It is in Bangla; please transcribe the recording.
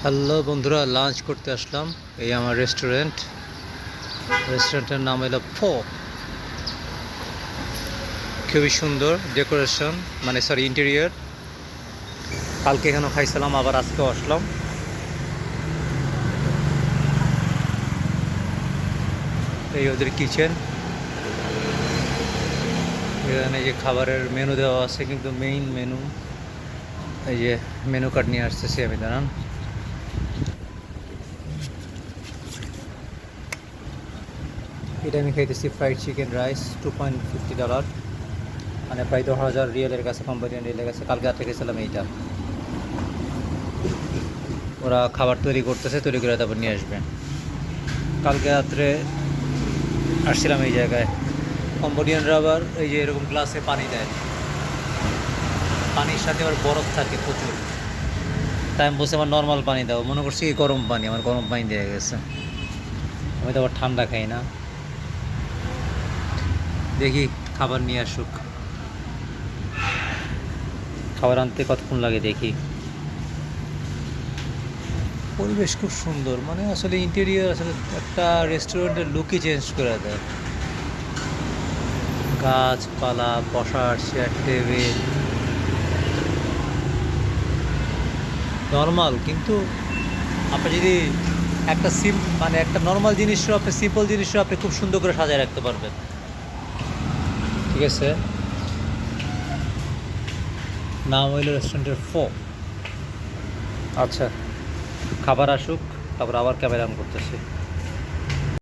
হ্যালো বন্ধুরা, লাঞ্চ করতে আসলাম। এই আমার রেস্টুরেন্টের নাম হলো ফো। খুবই সুন্দর ডেকোরেশন, মানে সরি ইন্টেরিয়র। কালকে এখানেও খাইছিলাম, আবার আজকেও আসলাম। এই ওদের কিচেন। এখানে যে খাবারের মেনু দেওয়া আছে, কিন্তু মেইন মেনু এই যে মেনু কার্ড নিয়ে আসতেছি আমি, দাঁড়ান। এটা আমি খাইতেছি ফ্রাইড চিকেন রাইস, $2.50, মানে প্রায় 10,000 রিয়েলের কাছে, কম্বোডিয়ান রিয়েলের কাছে। কালকে রাত্রে খেয়েছিলাম এইটা। ওরা খাবার তৈরি করতেছে, তৈরি করে তারপর নিয়ে আসবে। কালকে রাত্রে আসছিলাম এই জায়গায়। কম্বোডিয়ানরা আবার এই যে এরকম গ্লাসে পানি দেয়, পানির সাথে আবার বরফ থাকে প্রচুর। তাই আমি বলছি আমার নর্মাল পানি দাও, মনে করছি গরম পানি, আমার গরম পানি দেওয়া গেছে। আমি তো আবার ঠান্ডা খাই না। দেখি খাবার নিয়ে আসুক, খাবার আনতে কতক্ষণ লাগে দেখি। পরিবেশ খুব সুন্দর, মানে আসলে ইন্টেরিয়র আসলে একটা রেস্টুরেন্টের লুকই চেঞ্জ করে দেয়। গাছপালা, বসার চেয়ার টেবিল, নর্মাল। কিন্তু আপনি যদি মানে একটা নর্মাল জিনিসও, আপনি সিম্পল জিনিসও আপনি খুব সুন্দর করে সাজায় রাখতে পারবেন। ঠিক আছে, নাম হইল রেস্টুরেন্টের ফো। আচ্ছা, খাবার আসুক, তারপর আবার ক্যামেরা অন করতেছি।